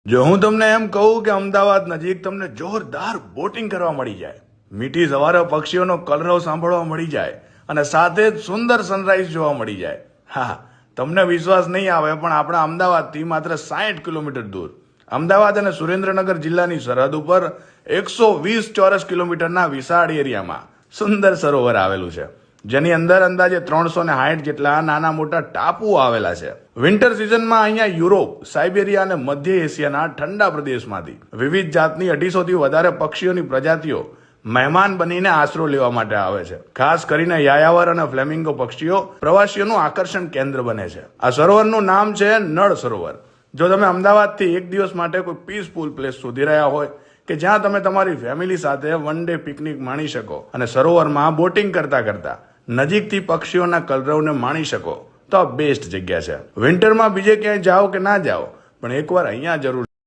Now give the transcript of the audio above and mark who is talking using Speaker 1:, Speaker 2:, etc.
Speaker 1: જો હું તમને એમ કહું કે અમદાવાદ નજીક તમને જોરદાર બોટિંગ કરવા મળી જાય, મીઠી સવારે પક્ષીઓનો કલરવ સાંભળવા મળી જાય અને સાથે જ સુંદર સનરાઈઝ જોવા મળી જાય, હા, તમને વિશ્વાસ નહીં આવે પણ આપણા અમદાવાદથી માત્ર 60 કિલોમીટર દૂર અમદાવાદ અને સુરેન્દ્રનગર જિલ્લાની સરહદ ઉપર 120 ચોરસ કિલોમીટરના વિશાળ એરિયામાં સુંદર સરોવર આવેલું છે, જેની અંદર અંદાજે 360 જેટલા નાના મોટા ટાપુઓ આવેલા છે. વિન્ટર સિઝનમાં અહીંયા યુરોપ, સાઇબેરિયા અને મધ્ય એશિયાના ઠંડા પ્રદેશમાંથી વિવિધ જાતની 250 થી વધારે પક્ષીઓની પ્રજાતિઓ મહેમાન બનીને આશરો લેવા માટે આવે છે. ખાસ કરીને યાયાવર અને ફ્લેમિંગો પક્ષીઓ પ્રવાસીઓનું આકર્ષણ કેન્દ્ર બને છે. આ સરોવરનું નામ છે નળ સરોવર. જો તમે અમદાવાદથી એક દિવસ માટે કોઈ પીસફુલ પ્લેસ શોધી રહ્યા હોય કે જ્યાં તમે તમારી ફેમિલી સાથે વન ડે પિકનિક માણી શકો અને સરોવરમાં બોટિંગ કરતા કરતા નજીકથી પક્ષીઓના કલરવને માણી શકો, તો આ બેસ્ટ જગ્યા છે. વિન્ટરમાં બીજે ક્યાંય જાઓ કે ના જાઓ, પણ એકવાર અહીંયા જરૂર